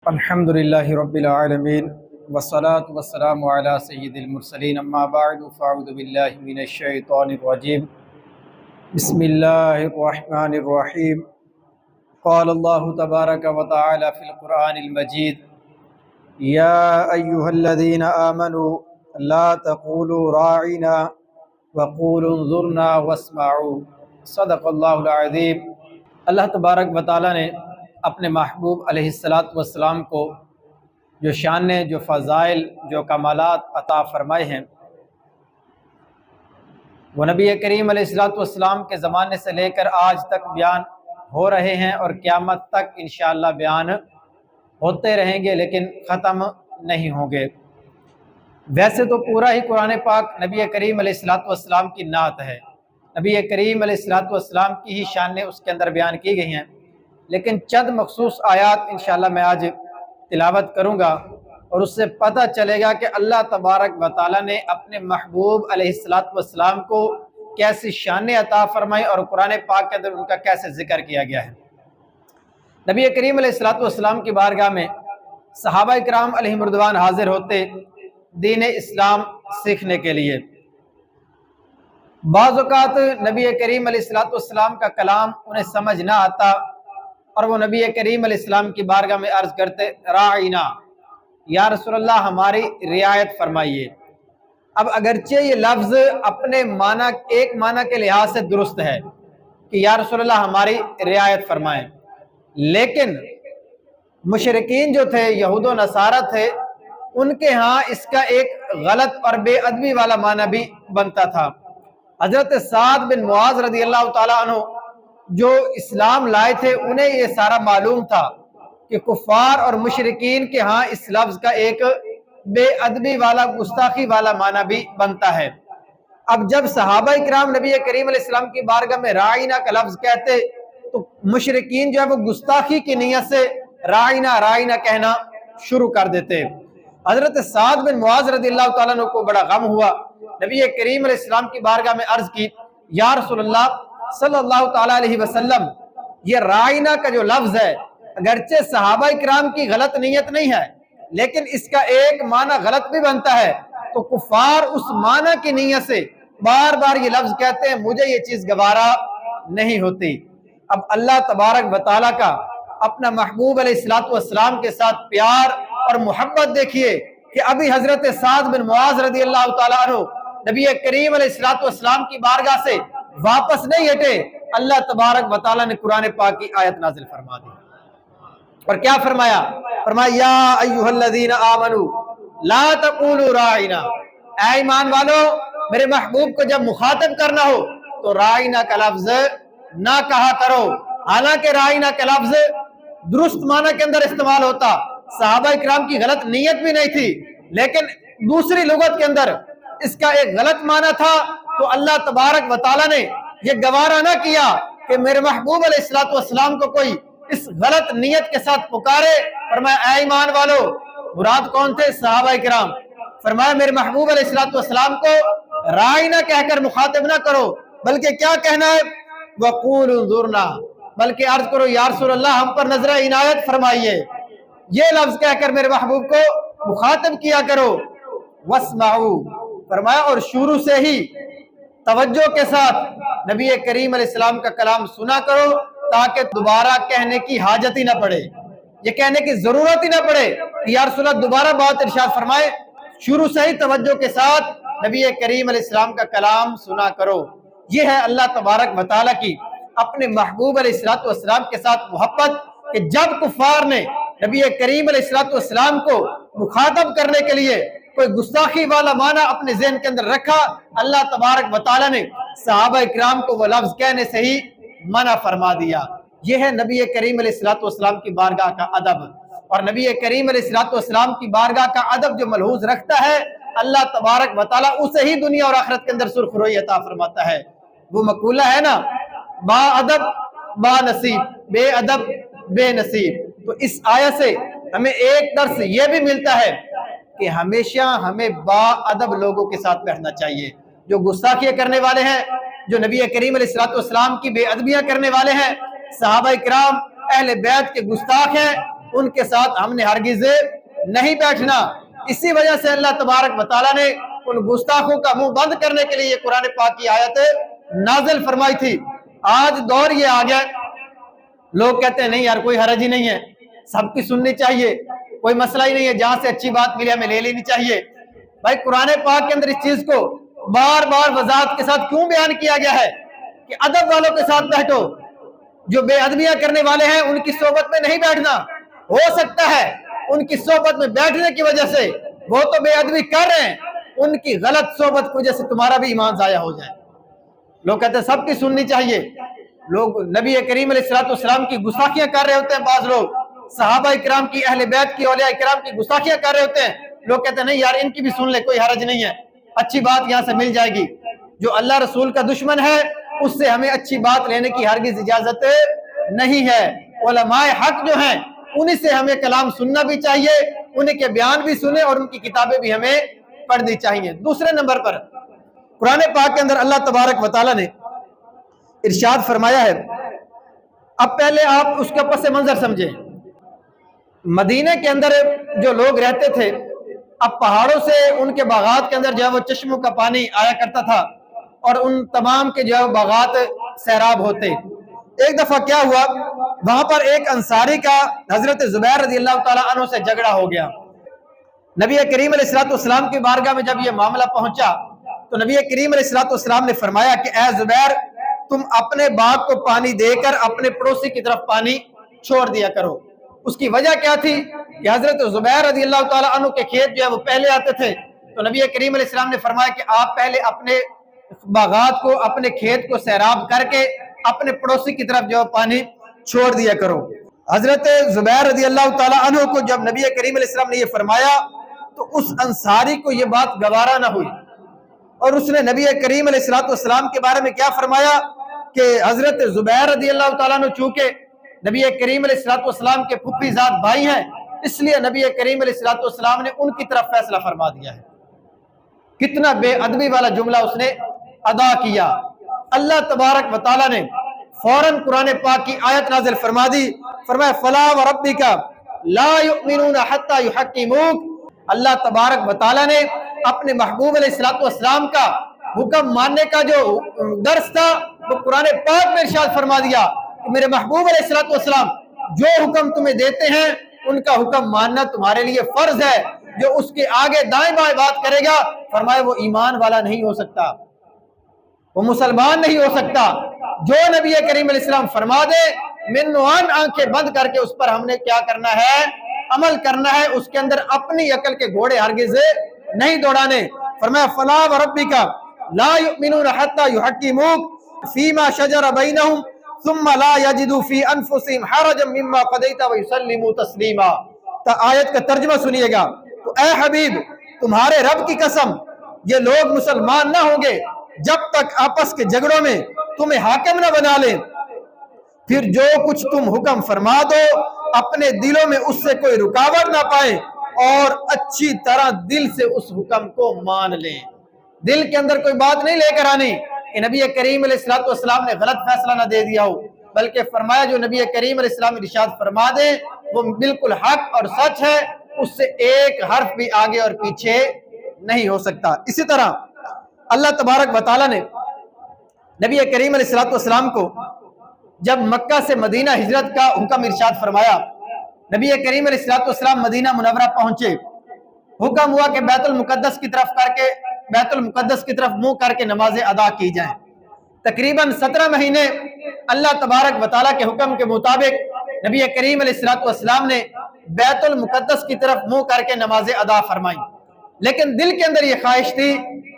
الحمد للہ رب العالمین والصلاة والسلام علی سید المرسلین اما بعد فاعوذ باللہ من الشیطان الرجیم بسم اللہ الرحمن الرحیم قال اللہ تبارک و تعالی فی القرآن المجید یا ایہا الذین آمنوا لا تقولوا راعنا وقولوا انظرنا واسمعوا صدق اللہ العظیم۔ اللہ تبارک و تعالی نے اپنے محبوب علیہ السلام کو جو شانیں، جو فضائل، جو کمالات عطا فرمائے ہیں، وہ نبی کریم علیہ السلام کے زمانے سے لے کر آج تک بیان ہو رہے ہیں اور قیامت تک انشاءاللہ بیان ہوتے رہیں گے، لیکن ختم نہیں ہوں گے۔ ویسے تو پورا ہی قرآن پاک نبی کریم علیہ السلام کی نعت ہے، نبی کریم علیہ السلام کی ہی شانیں اس کے اندر بیان کی گئی ہیں، لیکن چند مخصوص آیات انشاءاللہ میں آج تلاوت کروں گا اور اس سے پتہ چلے گا کہ اللہ تبارک و تعالیٰ نے اپنے محبوب علیہ السلام کو کیسی شانیں عطا فرمائی اور قرآن پاک کے اندر ان کا کیسے ذکر کیا گیا ہے۔ نبی کریم علیہ السلام کی بارگاہ میں صحابہ کرام علیہم رضوان حاضر ہوتے دین اسلام سیکھنے کے لیے۔ بعض اوقات نبی کریم علیہ السلام کا کلام انہیں سمجھ نہ آتا اور وہ نبی کریم علیہ السلام کی بارگاہ میں عرض کرتے راعینا، یا رسول اللہ ہماری رعایت فرمائیے۔ اب اگرچہ یہ لفظ اپنے ایک معنی کے لحاظ سے درست ہے کہ یا رسول اللہ ہماری رعایت فرمائیں، لیکن مشرکین جو تھے، یہود و نصارہ تھے، ان کے ہاں اس کا ایک غلط اور بے ادبی والا معنی بھی بنتا تھا۔ حضرت سعد بن معاذ رضی اللہ تعالیٰ عنہ جو اسلام لائے تھے، انہیں یہ سارا معلوم تھا کہ کفار اور مشرکین کے ہاں اس لفظ کا ایک بے ادبی والا، گستاخی والا معنی بھی بنتا ہے۔ اب جب صحابہ کرام نبی کریم علیہ السلام کی بارگاہ میں راعینا کا لفظ کہتے تو مشرکین جو ہے وہ گستاخی کی نیت سے راعینا راعینا کہنا شروع کر دیتے۔ حضرت سعد بن معاذ رضی اللہ تعالیٰ عنہ کو بڑا غم ہوا، نبی کریم علیہ السلام کی بارگاہ میں عرض کی، یا رسول اللہ صلی اللہ تعالیٰ علیہ وسلم، یہ راعینا کا جو لفظ ہے اگرچہ صحابہ کرام کی غلط نیت نہیں ہے، لیکن اس کا ایک معنی غلط بھی بنتا ہے، تو کفار اس معنی کی نیت سے بار بار یہ لفظ کہتے ہیں، مجھے یہ چیز گوارا نہیں ہوتی۔ اب اللہ تبارک و تعالیٰ کا اپنا محبوب علیہ السلام کے ساتھ پیار اور محبت دیکھیے کہ ابھی حضرت سعد بن معاذ رضی اللہ تعالیٰ عنہ نبی کریم علیہ السلام کی بارگاہ سے واپس نہیں ہٹے، اللہ تبارک و تعالیٰ نے قرآن پاک کی آیت نازل فرما دی اور کیا فرمایا؟ فرمایا یا ایھا الذین آمنوا لا تقولوا راعینا، اے ایمان والو میرے محبوب کو جب مخاطب کرنا ہو تو راعینا کا لفظ نہ کہا کرو۔ حالانکہ راعینا کا لفظ درست معنی کے اندر استعمال ہوتا، صحابہ کرام کی غلط نیت بھی نہیں تھی، لیکن دوسری لغت کے اندر اس کا ایک غلط معنی تھا، تو اللہ تبارک و تعالیٰ نے یہ گوارا نہ کیا کہ میرے محبوب علیہ السلام کو کوئی اس غلط نیت کے ساتھ پکارے۔ فرمایا اے ایمان والو، مراد کون تھے؟ صحابہ کرام۔ فرمایا میرے محبوب علیہ السلام کو راعینا کہہ کر مخاطب نہ کرو، بلکہ کیا کہنا ہے؟ وَقُولُوا انظُرْنَا، بلکہ عرض کرو یا رسول اللہ ہم پر نظر عنایت فرمائیے، یہ لفظ کہہ کر میرے محبوب کو مخاطب کیا کرو۔ وَاسْمَعُوا، فرمایا اور شروع سے ہی توجہ کے ساتھ نبی کریم علیہ السلام کا کلام سنا کرو، تاکہ دوبارہ کہنے کی حاجت ہی نہ پڑے، یہ کہنے کی ضرورت ہی نہ پڑے کہ یا رسول اللہ دوبارہ بات ارشاد فرمائے۔ شروع سے ہی توجہ کے ساتھ نبی کریم علیہ السلام کا کلام سنا کرو۔ یہ ہے اللہ تبارک و تعالیٰ کی اپنے محبوب علیہ السلام کے ساتھ محبت کہ جب کفار نے نبی کریم علیہ السلام کو مخاطب کرنے کے لیے کوئی گستاخی والا معنی اپنے ذہن کے اندر رکھا، اللہ تبارک و تعالیٰ نے صحابہ کرام کو وہ لفظ کہنے سے ہی منع فرما دیا۔ یہ ہے نبی کریم علیہ السلام کی بارگاہ کا ادب، اور نبی کریم علیہ السلام کی بارگاہ کا ادب جو ملحوظ رکھتا ہے، اللہ تبارک و تعالیٰ اسے ہی دنیا اور آخرت کے اندر سرخ روئی عطا فرماتا ہے۔ وہ مقولہ ہے نا، با ادب با نصیب، بے ادب بے نصیب۔ تو اس آیت سے ہمیں ایک درس یہ بھی ملتا ہے کہ ہمیشہ ہمیں با ادب لوگوں کے ساتھ بیٹھنا چاہیے، جو گستاخیاں کرنے والے ہیں، جو نبی کریم علیہ السلام کی بے ادبیاں کرنے والے ہیں، صحابہ کرام اہل بیت کے گستاخ ہیں، ان کے ساتھ ہم نے ہرگز نہیں بیٹھنا۔ اسی وجہ سے اللہ تبارک و تعالیٰ نے ان گستاخوں کا منہ بند کرنے کے لیے قرآن پاک کی آیت نازل فرمائی تھی۔ آج دور یہ آ گیا، لوگ کہتے ہیں نہیں یار کوئی حرج ہی نہیں ہے، سب کی سننی چاہیے، کوئی مسئلہ ہی نہیں ہے، جہاں سے اچھی بات ملی ہمیں لے لینی چاہیے۔ بھائی قرآن پاک کے اندر اس چیز کو بار بار وضاحت کے ساتھ کیوں بیان کیا گیا ہے کہ ادب والوں کے ساتھ بیٹھو، جو بے ادبیاں کرنے والے ہیں ان کی صحبت میں نہیں بیٹھنا۔ ہو سکتا ہے ان کی صحبت میں بیٹھنے کی وجہ سے وہ تو بے ادبی کر رہے ہیں، ان کی غلط صحبت کی وجہ سے تمہارا بھی ایمان ضائع ہو جائے۔ لوگ کہتے ہیں سب کی سننی چاہیے، لوگ نبی کریم علیہ السلام کی گستاخیاں کر رہے ہوتے ہیں، بعض لوگ صحابہ کرام کی، اہل بیت کی، اولیاء کرام کی گستاخیاں کر رہے ہوتے ہیں، لوگ کہتے ہیں نہیں یار ان کی بھی سن لے، کوئی حرج نہیں ہے، اچھی بات یہاں سے مل جائے گی۔ جو اللہ رسول کا دشمن ہے اس سے ہمیں اچھی بات لینے کی ہرگز اجازت نہیں ہے۔ علماء حق جو ہیں انہی سے ہمیں کلام سننا بھی چاہیے، انہیں کے بیان بھی سنیں اور ان کی کتابیں بھی ہمیں پڑھنی چاہیے۔ دوسرے نمبر پر قرآن پاک کے اندر اللہ تبارک و تعالیٰ نے ارشاد فرمایا ہے، اب پہلے آپ اس کا پس منظر سمجھیں۔ مدینہ کے اندر جو لوگ رہتے تھے، اب پہاڑوں سے ان کے باغات کے اندر جو ہے وہ چشموں کا پانی آیا کرتا تھا اور ان تمام کے جو ہے باغات سیراب ہوتے۔ ایک دفعہ کیا ہوا، وہاں پر ایک انصاری کا حضرت زبیر رضی اللہ تعالیٰ عنہ سے جھگڑا ہو گیا۔ نبی کریم علیہ السلام کی بارگاہ میں جب یہ معاملہ پہنچا تو نبی کریم علیہ السلام نے فرمایا کہ اے زبیر، تم اپنے باغ کو پانی دے کر اپنے پڑوسی کی طرف پانی چھوڑ دیا کرو۔ اس کی وجہ کیا تھی کہ حضرت زبیر رضی اللہ تعالیٰ عنہ کے کھیت جو ہے وہ پہلے آتے تھے، تو نبی کریم علیہ السلام نے فرمایا کہ آپ پہلے اپنے باغات کو، اپنے کھیت کو سیراب کر کے اپنے پڑوسی کی طرف جو پانی چھوڑ دیا کرو۔ حضرت زبیر رضی اللہ تعالیٰ عنہ کو جب نبی کریم علیہ السلام نے یہ فرمایا تو اس انصاری کو یہ بات گوارا نہ ہوئی، اور اس نے نبی کریم علیہ السلام کے بارے میں کیا فرمایا کہ حضرت زبیر رضی اللہ تعالیٰ عنہ چونکہ نبی کریم علیہ السلام کے پھپھی زاد بھائی ہیں، اس لیے نبی کریم علیہ السلام نے ان کی طرف فیصلہ فرما دیا ہے۔ کتنا بے ادبی والا جملہ اس نے ادا کیا۔ اللہ تبارک و تعالیٰ نے فوراً قرآن پاک کی آیت نازل فرما دی، فرمایا فلا وربک لا یؤمنون حتی یحکموک۔ اللہ تبارک و تعالیٰ نے اپنے محبوب علیہ السلام کا حکم ماننے کا جو درس تھا وہ قرآن پاک میں ارشاد فرما دیا کہ میرے محبوب علیہ السلام جو حکم تمہیں دیتے ہیں ان کا حکم ماننا تمہارے لیے فرض ہے۔ جو اس کے آگے دائیں بائیں بات کرے گا فرمایا وہ ایمان والا نہیں ہو سکتا، وہ مسلمان نہیں ہو سکتا۔ جو نبی کریم علیہ السلام فرما دے منوان آنکھیں بند کر کے اس پر ہم نے کیا کرنا ہے، عمل کرنا ہے، اس کے اندر اپنی عقل کے گھوڑے ہرگز نہیں دوڑانے۔ فرمایا فلا وربک لا یؤمنون حتی یحکموک فیما شجر بینہم ثم لا یجدوا فی انفسہم حرجا مما قضیت ویسلموا تسلیما۔ تا آیت کا ترجمہ سنیے گا، تو اے حبیب تمہارے رب کی قسم یہ لوگ مسلمان نہ ہوں گے جب تک آپس کے جھگڑوں میں تمہیں حاکم نہ بنا لیں، پھر جو کچھ تم حکم فرما دو اپنے دلوں میں اس سے کوئی رکاوٹ نہ پائے اور اچھی طرح دل سے اس حکم کو مان لیں۔ دل کے اندر کوئی بات نہیں لے کر آنی کہ نبی کریم علیہ السلام نے غلط فیصلہ نہ دے دیا ہو، بلکہ فرمایا جو نبی کریم علیہ السلام ارشاد فرما دیں وہ بالکل حق اور سچ ہے، اس سے ایک حرف بھی آگے اور پیچھے نہیں ہو سکتا۔ اسی طرح اللہ تبارک و تعالیٰ نے نبی کریم علیہ السلام کو جب مکہ سے مدینہ ہجرت کا حکم ارشاد فرمایا، نبی کریم علیہ السلام مدینہ منورہ پہنچے، حکم ہوا کہ بیت المقدس کی طرف منہ کر کے نمازیں ادا کی جائیں۔ تقریباً 17 مہینے اللہ تبارک و تعالیٰ کے حکم کے مطابق نبی کریم علیہ السلام نے بیت المقدس کی طرف منہ کر کے نمازیں ادا فرمائیں، لیکن دل کے اندر یہ خواہش تھی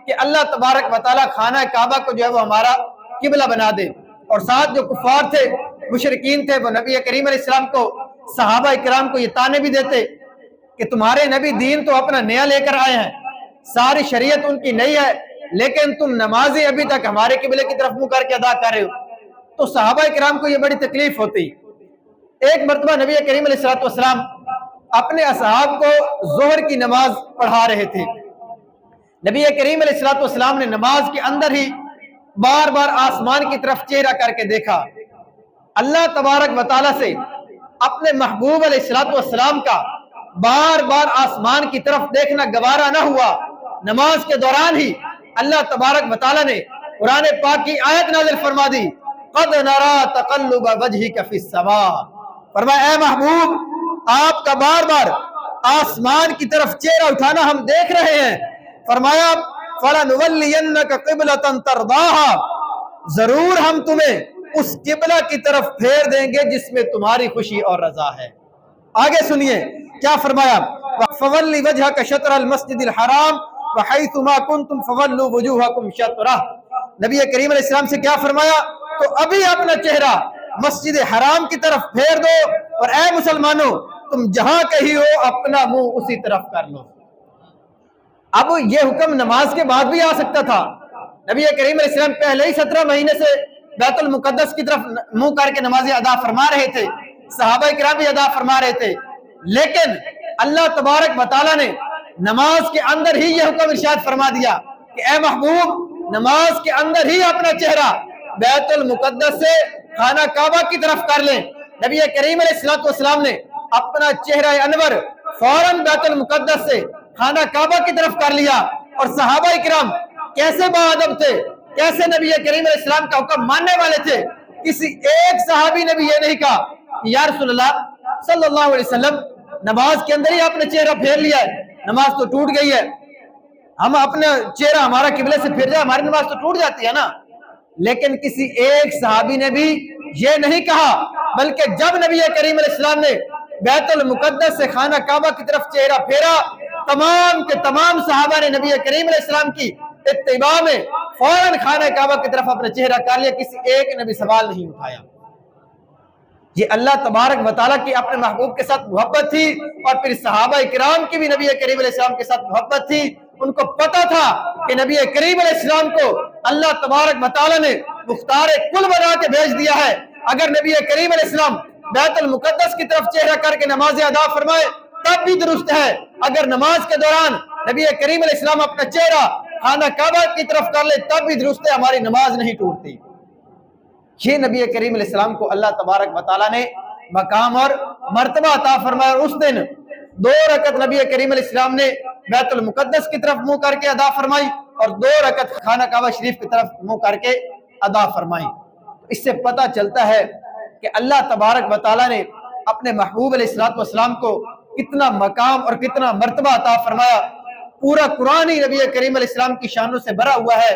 کہ اللہ تبارک و تعالیٰ خانہ کعبہ کو جو ہے وہ ہمارا قبلہ بنا دے، اور ساتھ جو کفار تھے، مشرکین تھے، وہ نبی کریم علیہ السلام کو، صحابہ کرام کو یہ طعنے بھی دیتے کہ تمہارے نبی دین تو اپنا نیا لے کر آئے ہیں، ساری شریعت ان کی نئی ہے، لیکن تم نمازیں ابھی تک ہمارے قبلے کی طرف منہ کر کے ادا کر رہے ہو۔ تو صحابہ کرام کو یہ بڑی تکلیف ہوتی۔ ایک مرتبہ نبی کریم علیہ السلام اپنے اصحاب کو ظہر کی نماز پڑھا رہے تھے۔ نبی کریم علیہ السلام نے نماز کے اندر ہی بار بار آسمان کی طرف چہرہ کر کے دیکھا، اللہ تبارک و تعالیٰ سے اپنے محبوب علیہ الصلوۃ والسلام کا بار بار آسمان کی طرف دیکھنا گوارا نہ ہوا، نماز کے دوران ہی اللہ تبارک و تعالیٰ نے قرآن پاک کی آیت نازل فرما دی، قد نرا تقلب وجہک فی السماء، فرمایا اے محبوب آپ کا بار بار آسمان کی طرف چہرہ اٹھانا ہم دیکھ رہے ہیں، فرمایا فَلَنُوَلِّيَنَّكَ قِبْلَةً تَرْضَاهَا، ضرور ہم تمہیں اس قبلہ کی طرف پھیر دیں گے جس میں تمہاری خوشی اور رضا ہے۔ آگے سنیے کیا فرمایا، فَوَلِّ وَجْهَكَ شَطْرَ الْمَسْجِدِ الْحَرَامِ وَحَيْثُ مَا كُنْتُمْ فَوَلُّوا وُجُوهَكُمْ شَطْرَهُ، نبی کریم علیہ السلام سے کیا فرمایا، تو ابھی اپنا چہرہ مسجد حرام کی طرف پھیر دو، اور اے مسلمانوں تم جہاں کہیں ہو اپنا منہ اسی طرف کر لو۔ اب یہ حکم نماز کے بعد بھی آ سکتا تھا، نبی کریم علیہ السلام پہلے ہی 17 مہینے سے بیت المقدس کی طرف منہ کر کے نمازیں ادا فرما رہے تھے، صحابہ کرام بھی ادا فرما رہے تھے، لیکن اللہ تبارک و تعالیٰ نے نماز کے اندر ہی یہ حکم ارشاد فرما دیا کہ اے محبوب نماز کے اندر ہی اپنا چہرہ بیت المقدس سے خانہ کعبہ کی طرف کر لیں۔ نبی کریم علیہ السلام نے اپنا چہرہ انور فوراً بیت المقدس سے خانہ کعبہ کی طرف کر لیا، اور صحابہ کرام کیسے باادب تھے، کیسے نبی کریم علیہ السلام کا حکم ماننے والے تھے۔ کسی ایک صحابی نے بھی یہ نہیں کہا کہ یا رسول اللہ صلی اللہ علیہ وسلم نماز کے اندر ہی آپ نے چہرہ پھیر لیا ہے، نماز تو ٹوٹ گئی ہے، ہم اپنے چہرہ ہمارا قبلے سے پھر جائے ہماری نماز تو ٹوٹ جاتی ہے نا۔ لیکن کسی ایک صحابی نے بھی یہ نہیں کہا، بلکہ جب نبی کریم علیہ السلام نے بیت المقدس سے خانہ کعبہ کی طرف چہرہ پھیرا، تمام کے تمام صحابہ نے نبی کریم علیہ السلام کی اتباع میں فوراً خانہ کعبہ کی طرف اپنا چہرہ کر لیا، کسی ایک نے بھی سوال نہیں اٹھایا۔ یہ اللہ تبارک و تعالیٰ کی اپنے محبوب کے ساتھ محبت تھی، اور پھر صحابہ کرام کی بھی نبی کریم علیہ السلام کے ساتھ محبت تھی۔ ان کو پتا تھا کہ نبی کریم علیہ السلام کو اللہ تبارک و تعالیٰ نے مختار کل بنا کے بھیج دیا ہے، اگر نبی کریم علیہ السلام بیت المقدس کی طرف چہرہ کر کے نماز ادا فرمائے تب بھی درست ہے، اگر نماز کے دوران نبی کریم علیہ السلام اپنا چہرہ خانہ کعبہ کی طرف کر لے تب بھی درست ہے، ہماری نماز نہیں ٹوٹتی۔ یہ نبی کریم علیہ السلام کو اللہ تبارک و تعالیٰ نے مقام اور مرتبہ عطا فرمایا، اور اس دن 2 رکعت نبی کریم علیہ السلام نے بیت المقدس کی طرف منہ کر کے ادا فرمائی، اور 2 رکعت خانہ کعبہ شریف کی طرف منہ کر کے ادا فرمائی۔ اس سے پتہ چلتا ہے کہ اللہ تبارک و تعالیٰ نے اپنے محبوب علیہ السلام کو کتنا مقام اور کتنا مرتبہ عطا فرمایا۔ پورا قرآن ہی نبی کریم علیہ السلام کی شانوں سے بھرا ہوا ہے۔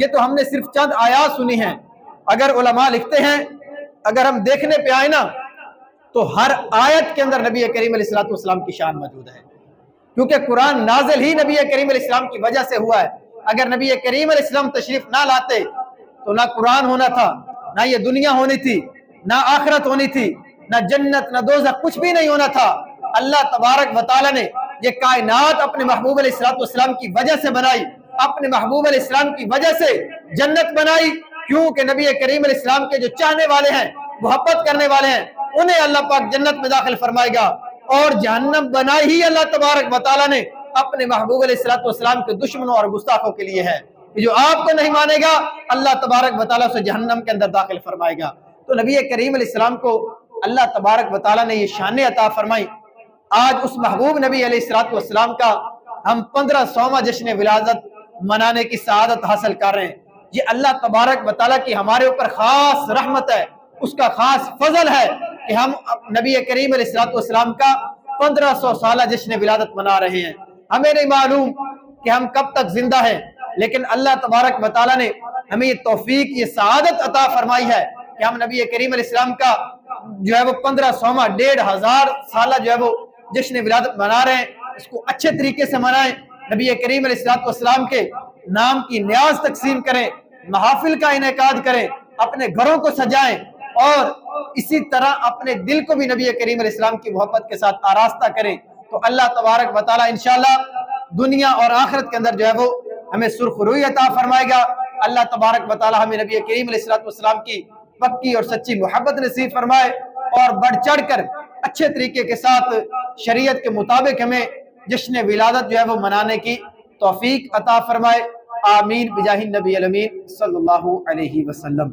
یہ تو ہم نے صرف چند آیات سنی ہیں، اگر علماء لکھتے ہیں اگر ہم دیکھنے پہ آئے نا تو ہر آیت کے اندر نبی کریم علیہ السلام کی شان موجود ہے، کیونکہ قرآن نازل ہی نبی کریم علیہ السلام کی وجہ سے ہوا ہے۔ اگر نبی کریم علیہ السلام تشریف نہ لاتے تو نہ قرآن ہونا تھا، نہ یہ دنیا ہونی تھی، نہ آخرت ہونی تھی، نہ جنت نہ دوزخ، کچھ بھی نہیں ہونا تھا۔ اللہ تبارک و تعالیٰ نے یہ کائنات اپنے محبوب علیہ السلام کی وجہ سے بنائی، اپنے محبوب علیہ السلام کی وجہ سے جنت بنائی، کیونکہ نبی کریم علیہ السلام کے جو چاہنے والے ہیں، محبت کرنے والے ہیں، انہیں اللہ پاک جنت میں داخل فرمائے گا، اور جہنم بنائی ہی اللہ تبارک و تعالیٰ نے اپنے محبوب علیہ السلام کے دشمنوں اور گستاخوں کے لیے ہے، کہ جو آپ کو نہیں مانے گا اللہ تبارک و تعالیٰ سے جہنم کے اندر داخل فرمائے گا۔ تو نبی کریم علیہ السلام کو اللہ تبارک و تعالیٰ نے یہ شان عطا فرمائی۔ آج اس محبوب نبی علیہ السلام کا ہم 1500واں جشن ولادت منانے کی سعادت حاصل کر رہے ہیں۔ یہ اللہ تبارک و تعالیٰ کی ہمارے اوپر خاص رحمت ہے، اس کا خاص فضل ہے کہ ہم نبی کریم علیہ السلام کا 1500 سالہ جشن ولادت منا رہے ہیں۔ ہمیں نہیں معلوم کہ ہم کب تک زندہ ہیں، لیکن اللہ تبارک و تعالیٰ نے ہمیں یہ توفیق، یہ سعادت عطا فرمائی ہے کہ ہم نبی کریم علیہ السلام کا جو ہے وہ 1500واں 1500 سالہ جو ہے وہ جشن ولادت منا رہے ہیں۔ اس کو اچھے طریقے سے منائیں، نبی کریم علیہ السلام کے نام کی نیاز تقسیم کریں، محافل کا انعقاد کریں، اپنے گھروں کو سجائیں، اور اسی طرح اپنے دل کو بھی نبی کریم علیہ السلام کی محبت کے ساتھ آراستہ کریں، تو اللہ تبارک و تعالیٰ انشاءاللہ دنیا اور آخرت کے اندر جو ہے وہ ہمیں سرخ روئی عطا فرمائے گا۔ اللہ تبارک و تعالیٰ ہمیں نبی کریم علیہ السلام کی پکی اور سچی محبت نصیب فرمائے، اور بڑھ چڑھ کر اچھے طریقے کے ساتھ شریعت کے مطابق ہمیں جشن ولادت جو ہے وہ منانے کی توفیق عطا فرمائے۔ آمین بجاہ النبی الامین صلی اللہ علیہ وسلم۔